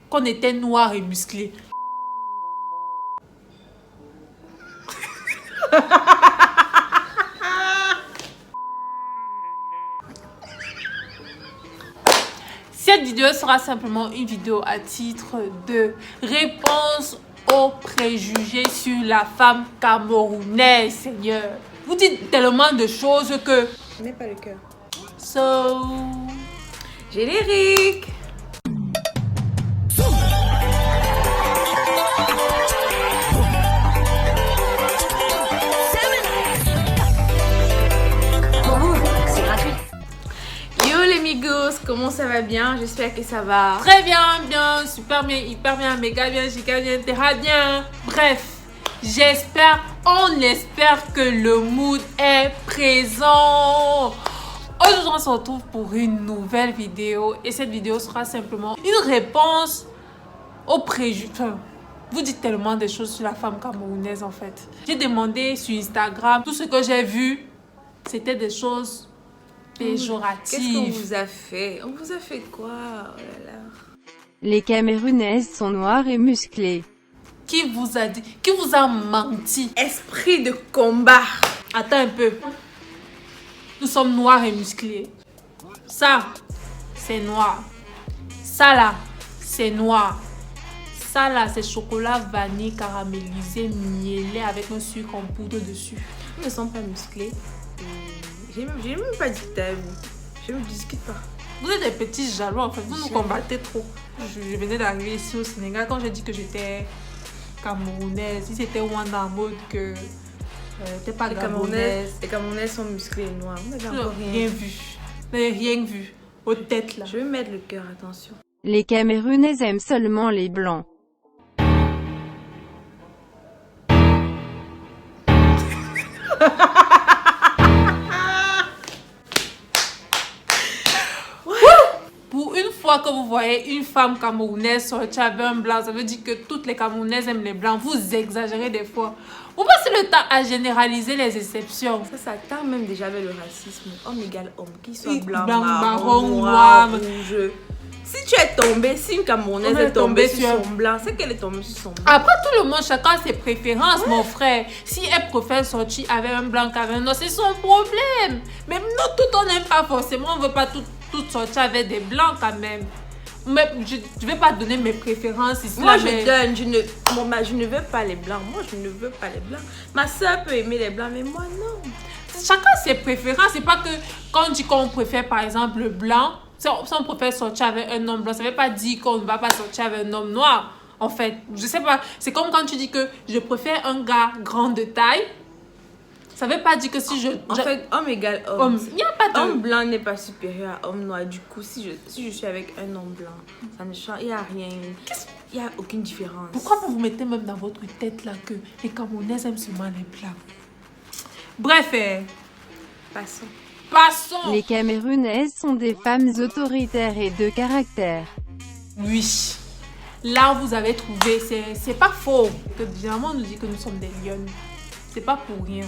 qu'on était noirs et musclés. Cette vidéo sera simplement une vidéo à titre de réponse aux préjugés sur la femme camerounaise, Seigneur. Vous dites tellement de choses que... Je n'ai pas le cœur. So... Générique. Comment ça va bien? J'espère que ça va très bien, bien, super bien, hyper bien, méga bien, giga bien, terra bien. Bref, j'espère, on espère que le mood est présent. Aujourd'hui, on se retrouve pour une nouvelle vidéo et cette vidéo sera simplement une réponse aux préjugés. Enfin, vous dites tellement de choses sur la femme camerounaise en fait. J'ai demandé sur Instagram, tout ce que j'ai vu, c'était des choses péjorative. Qu'est-ce qu'on vous a fait? On vous a fait quoi? Oh là là. Les Camerounaises sont noires et musclées. Qui vous a dit? Qui vous a menti? Esprit de combat. Attends un peu. Nous sommes noirs et musclés. Ça, c'est noir. Ça là, c'est noir. Ça là, c'est chocolat vanille caramélisé, mielé avec un sucre en poudre dessus. Nous ne sommes pas musclés. J'ai même pas dit t'as vu. Je ne discute pas. Vous êtes des petits jaloux en fait. Vous nous combattez trop. Je venais d'arriver ici au Sénégal. Quand j'ai dit que j'étais camerounaise, si c'était Wanda en mode que t'es pas camerounaise. Les Camerounaises sont musclés et noirs. Vous n'avez encore rien vu. Vous n'avez rien vu. Aux têtes là. Je vais mettre le cœur, attention. Les Camerounaises aiment seulement les blancs. Que vous voyez une femme camerounaise sortir avec un blanc, ça veut dire que toutes les Camerounaises aiment les blancs. Vous exagérez des fois. Vous passez le temps à généraliser les exceptions. Ça tend même déjà avec le racisme. Homme égale homme. Qu'il soit blanc, marron, noir, rouge. Si tu es tombé, si une Camerounaise est tombée sur son blanc, c'est qu'elle est tombée sur son blanc. Après, tout le monde, chacun a ses préférences, mon frère. Si elle préfère sortir avec un blanc qu'avec un noir, c'est son problème. Mais nous, tout on n'aime pas forcément. On ne veut pas tout sortir avec des blancs quand même. Mais je ne vais pas donner mes préférences ici. Moi, je donne. Je ne veux pas les blancs. Moi, je ne veux pas les blancs. Ma soeur peut aimer les blancs, mais moi, non. Chacun ses préférences. C'est pas que quand on dit qu'on préfère, par exemple, le blanc, si on préfère sortir avec un homme blanc, ça ne veut pas dire qu'on ne va pas sortir avec un homme noir. En fait, je sais pas. C'est comme quand tu dis que je préfère un gars grand de taille. Ça ne veut pas dire que si En fait, homme égale homme. Il n'y a pas de... Homme blanc n'est pas supérieur à homme noir. Du coup, si je suis avec un homme blanc, ça ne change. Il n'y a rien. Il n'y a aucune différence. Pourquoi vous mettez même dans votre tête là que les Camerounaises aiment seulement les blancs? Bref, Passons. Les Camerounaises sont des femmes autoritaires et de caractère. Oui. Là, vous avez trouvé. C'est pas faux. Que généralement, on nous dit que nous sommes des lionnes. C'est pas pour rien.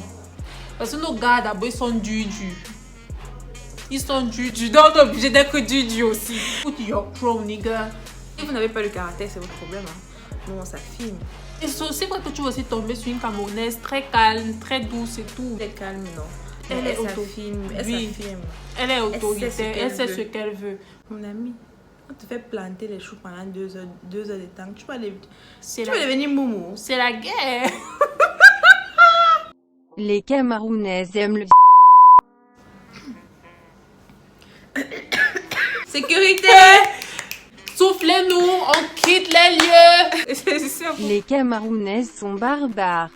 Parce que nos gars, d'abord, ils sont durs. Ils sont durs. Donc, on est obligé d'être durs aussi. Put your pro, nigga. Si vous n'avez pas le caractère, c'est votre problème. Hein. Nous, on s'affirme. Et c'est quoi que tu vas aussi tomber sur une Camerounaise très calme, très douce et tout. Elle est calme, non. Elle s'affirme. Elle est autoritaire. Elle sait ce qu'elle veut. Mon ami, on te fait planter les choux pendant 2 heures de temps. Tu vas devenir moumou. C'est la guerre. Les Camerounaises aiment le... Sécurité. Soufflez-nous, on quitte les lieux. Les Camerounaises sont barbares.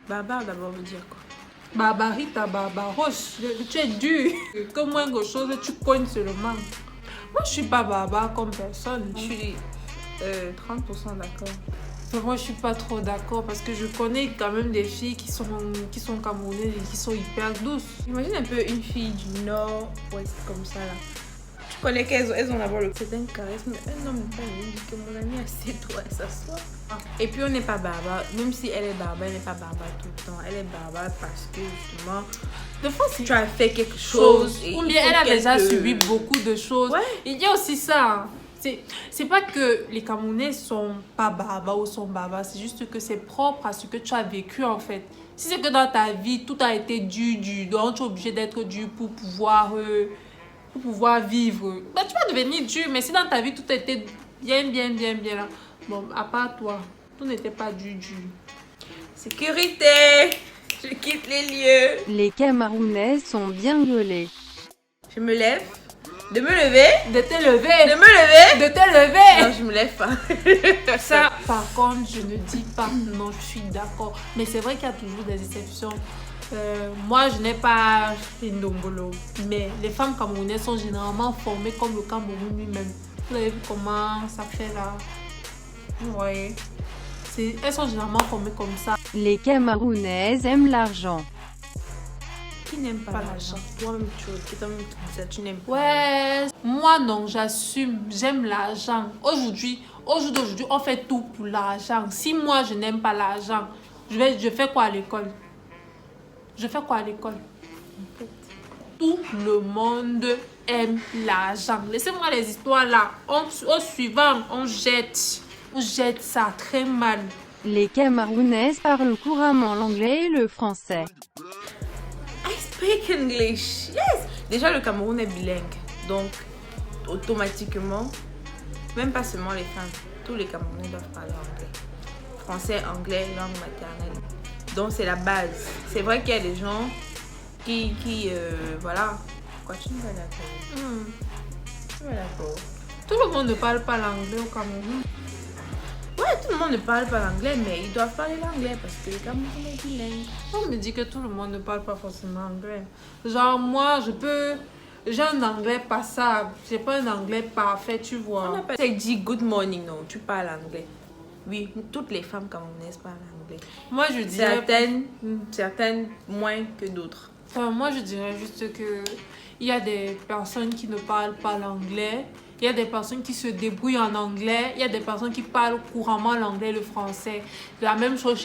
Barbare d'abord veut dire quoi? Barbarita, barbaroche. Tu es dur. Comme moi, quelque chose, tu cognes seulement. Moi, je suis pas barbare comme personne. Je suis 30% d'accord. Moi, je suis pas trop d'accord parce que je connais quand même des filles qui sont camerounaises et qui sont hyper douces. Imagine un peu une fille du nord-ouest comme ça là. Tu connais qu'elles ont d'abord le... C'est un caresse, mais un homme n'est pas venu dire que mon ami, assieds-toi et s'assoit. Et puis on n'est pas barbare, même si elle est barbare, elle n'est pas barbare tout le temps. Elle est barbare parce que justement, des fois, tu as fait quelque chose. Ou bien elle a déjà subi beaucoup de choses. Ouais. Il y a aussi ça. C'est pas que les Camerounais sont pas barbares ou sont barbares, c'est juste que c'est propre à ce que tu as vécu en fait. Si c'est que dans ta vie, tout a été dur, donc tu es obligé d'être dur pour pouvoir vivre, bah, tu vas devenir dur. Mais si dans ta vie, tout était bien là, bon, à part toi, tout n'était pas dur. Sécurité! Je quitte les lieux. Les Camerounais sont bien gaulés. Je me lève. De me lever. De te lever. De me lever. De te lever. Non, je me lève pas. Ça, par contre, je ne dis pas. Non, je suis d'accord. Mais c'est vrai qu'il y a toujours des exceptions. Moi, je n'ai pas fait Ndombolo. Mais les femmes camerounaises sont généralement formées comme le Cameroun lui-même. Vous avez vu comment ça fait là? Vous voyez? Elles sont généralement formées comme ça. Les Camerounaises aiment l'argent. Qui n'aime pas l'argent? Toi-même, tu n'aimes pas. Ouais, moi non, j'assume, j'aime l'argent. Aujourd'hui, on fait tout pour l'argent. Si moi je n'aime pas l'argent, je fais quoi à l'école? Tout le monde aime l'argent. Laissez-moi les histoires là. Au suivant, on jette ça très mal. Les Camerounaises parlent couramment l'anglais et le français. I speak English. Yes. Déjà, le Cameroun est bilingue. Donc, automatiquement, même pas seulement les femmes, tous les Camerounais doivent parler anglais. Français, anglais, langue maternelle. Donc, c'est la base. C'est vrai qu'il y a des gens qui voilà. Quoi, tu ne vas d'accord? Tu vas d'accord. Tout le monde ne parle pas l'anglais au Cameroun. Ouais, tout le monde ne parle pas l'anglais, mais ils doivent parler l'anglais parce que le Cameroun est bilingue. On me dit que tout le monde ne parle pas forcément anglais. Genre, moi, j'ai un anglais passable. J'ai pas un anglais parfait, tu vois. On n'a pas dit good morning, non, tu parles anglais. Oui, toutes les femmes camerounaises parlent anglais. Moi, je dirais... Certaines moins que d'autres. Moi, je dirais juste que il y a des personnes qui ne parlent pas l'anglais. Il y a des personnes qui se débrouillent en anglais. Il y a des personnes qui parlent couramment l'anglais et le français. La même chose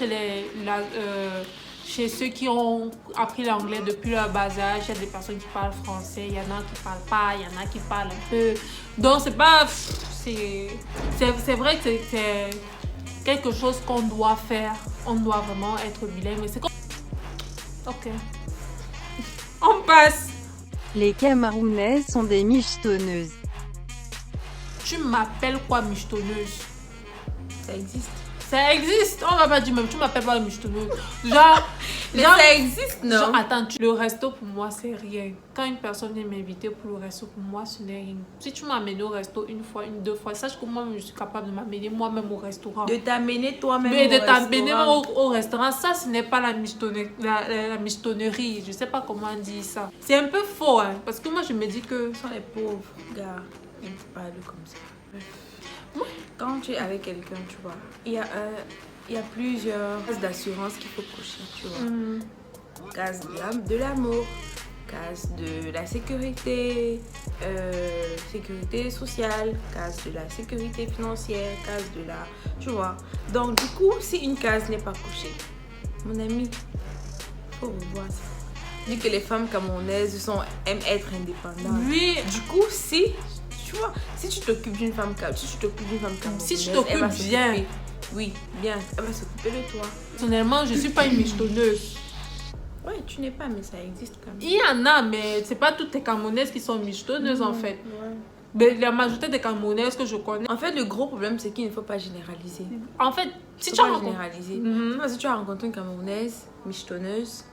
chez ceux qui ont appris l'anglais depuis leur bas âge. Il y a des personnes qui parlent français. Il y en a qui parlent pas. Il y en a qui parlent un peu. Donc, c'est pas... C'est vrai que c'est quelque chose qu'on doit faire. On doit vraiment être bilingue. Mais c'est comme... Ok. On passe. Les Camerounaises sont des michetonneuses. Tu m'appelles quoi, michetonneuse? Ça existe. Ça existe. On va pas dire même, tu m'appelles pas michetonneuse. Mais ça existe, non? Genre, attends, le resto pour moi, c'est rien. Quand une personne vient m'inviter pour le resto, pour moi, ce n'est rien. Si tu m'amènes au resto une fois, deux fois, sache que moi, je suis capable de m'amener moi-même au restaurant. De t'amener toi-même Mais de t'amener au restaurant, ça, ce n'est pas la michetonnerie. Je sais pas comment on dit ça. C'est un peu faux, hein, parce que moi, je me dis que... Ce sont les pauvres gars. Ils parlent comme ça. Quand tu es avec quelqu'un, tu vois, il y a plusieurs cases d'assurance qu'il faut cocher, tu vois. Case de l'amour, case de la sécurité, sécurité sociale, case de la sécurité financière, case de la... Tu vois. Donc, du coup, si une case n'est pas cochée, mon ami, il faut revoir ça. Dit que les femmes camerounaises aiment être indépendantes. Oui. Du coup, tu vois, si tu t'occupes d'une femme camerounaise, si tu t'occupes bien, oui, bien, elle va s'occuper de toi. Personnellement, je suis pas une michetonneuse. Ouais, tu n'es pas, mais ça existe quand même. Il y en a, mais c'est pas toutes les Camerounaises qui sont michetonneuses en fait. Ouais. Mais la majorité des Camerounaises que je connais. En fait, le gros problème, c'est qu'il ne faut pas généraliser. En fait, si tu as rencontres... généraliser. C'est parce que tu as rencontré une Camerounaise michetonneuse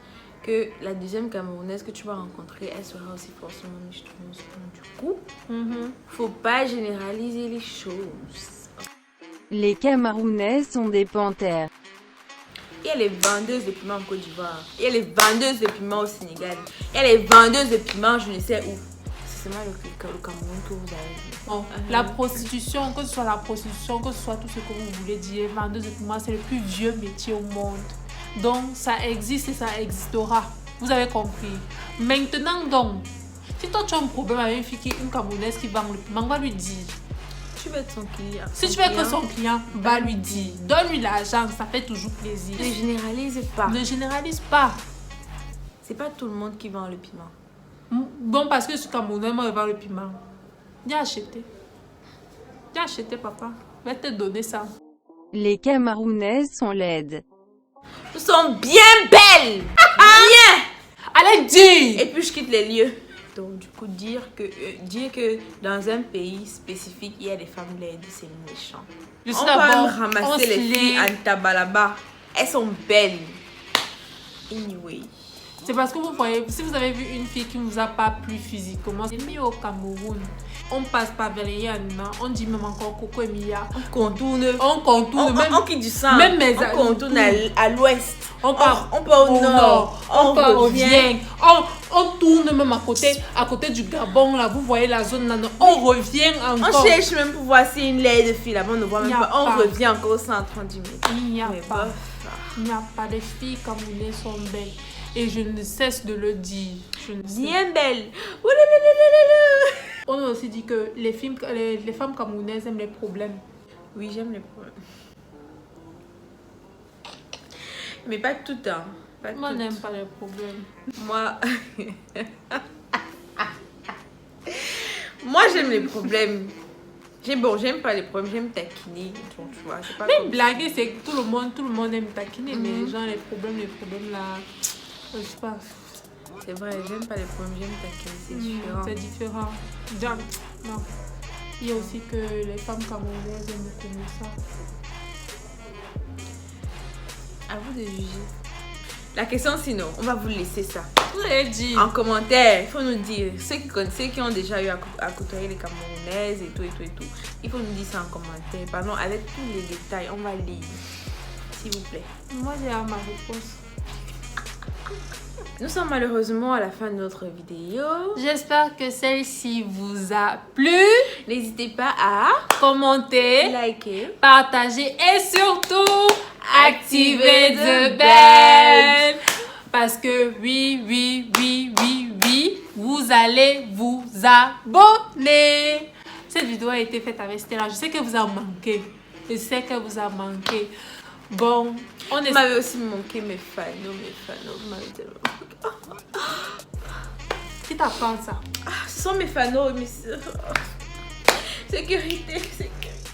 que la deuxième Camerounaise que tu vas rencontrer, elle sera aussi forcément michetonneuse. Du coup, faut pas généraliser les choses. Les Camerounaises sont des panthères. Il y a les vendeuses de piments en Côte d'Ivoire. Il y a les vendeuses de piments au Sénégal. Il y a les vendeuses de piments je ne sais où. C'est seulement le Cameroun que vous avez vu. Bon, la prostitution, que ce soit la prostitution, que ce soit tout ce que vous voulez dire, vendeuse de piments, c'est le plus vieux métier au monde. Donc, ça existe et ça existera. Vous avez compris. Maintenant, donc, si toi tu as un problème avec une Camerounaise qui vend le piment, va lui dire. Tu veux être son client. Si tu veux être son client, va lui dire. Donne-lui l'argent, ça fait toujours plaisir. Ne généralise pas. Ne généralise pas. C'est pas tout le monde qui vend le piment. Bon, parce que je suis Camerounaise, moi je vends le piment. Viens acheter. Tiens, acheté, papa. Je vais te donner ça. Les Camerounaises sont laides. Nous sommes bien belles. Bien. Allez, dis! Et puis je quitte les lieux. Donc du coup, dire que dans un pays spécifique, il y a des femmes laides, c'est méchant. Juste On va d'abord, me ramasser les filles en tabalaba. Elles sont belles. Anyway. C'est parce que vous voyez, si vous avez vu une fille qui ne vous a pas plu physiquement, c'est mis au Cameroun. On passe par Valériane, on dit même encore Coco Emilia. On contourne. On contourne, même, on quitte du sang. même mes on contourne à l'ouest. On part au nord. On revient. On tourne même à côté du Gabon, là. Vous voyez la zone là. On revient encore. On cherche même pour voir si une laide fille là-bas, on ne voit même pas. On revient encore au 130 minutes. Il n'y a pas. Il n'y a pas de filles camerounaises sont belles. Et je ne cesse de le dire. Bien belle. On a aussi dit que les femmes camerounaises aiment les problèmes. Oui, j'aime les problèmes. Mais pas tout le temps. Moi, je n'aime pas les problèmes. Moi, j'aime les problèmes. J'aime pas les problèmes, j'aime taquiner. Donc, tu vois, c'est pas même blaguer, c'est que tout le monde aime taquiner. Mais les gens, les problèmes là, je sais pas. C'est vrai, j'aime pas les problèmes, j'aime taquiner. C'est différent. C'est différent. Non. Il y a aussi que les femmes camerounaises aiment beaucoup ça. À vous de juger. La question sinon, on va vous laisser ça. Vous avez dit. En commentaire, il faut nous dire. Ceux qui ont déjà eu à côtoyer les Camerounaises et tout. Il faut nous dire ça en commentaire. Pardon, avec tous les détails, on va lire. S'il vous plaît. Moi, j'ai ma réponse. Nous sommes malheureusement à la fin de notre vidéo. J'espère que celle-ci vous a plu. N'hésitez pas à commenter, liker, partager et surtout activer the bell. Parce que oui, vous allez vous abonner. Cette vidéo a été faite avec Stella. Je sais que vous a manqué. Bon, Vous m'avez aussi manqué mes fans. Vous m'avez tellement manqué. Qui t'apprend ça? Ce sont mes fans, mais sécurité.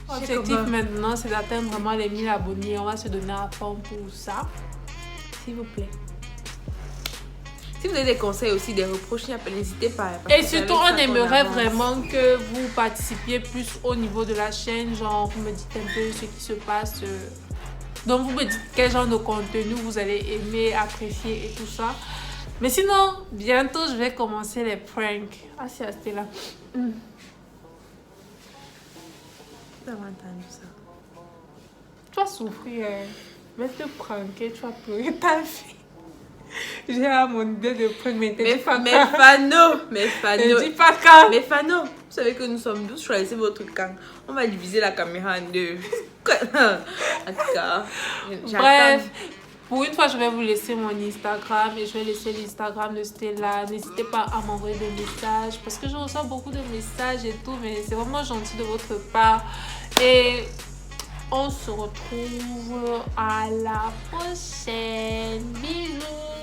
L'objectif maintenant, c'est d'atteindre vraiment les 1000 abonnés. On va se donner à fond pour ça. S'il vous plaît. Si vous avez des conseils aussi, des reproches, n'hésitez pas. Et surtout, on aimerait vraiment que vous participiez plus au niveau de la chaîne. Genre, vous me dites un peu ce qui se passe. Donc, vous me dites quel genre de contenu vous allez aimer, apprécier et tout ça. Mais sinon, bientôt, je vais commencer les pranks. Ah, c'est resté là. Vous avez entendu ça. Tu vas souffrir. Je vais te pranker, tu vas pleurer ta vie. J'ai mon idée de prank, mais mes fans. Ne dis pas quand. Mes fans, vous savez que nous sommes 12, choisissez votre camp. On va diviser la caméra en deux. En tout cas, bref, pour une fois, je vais vous laisser mon Instagram et je vais laisser l'Instagram de Stella. N'hésitez pas à m'envoyer des messages parce que je reçois beaucoup de messages et tout, mais c'est vraiment gentil de votre part. Et on se retrouve à la prochaine. Bisous.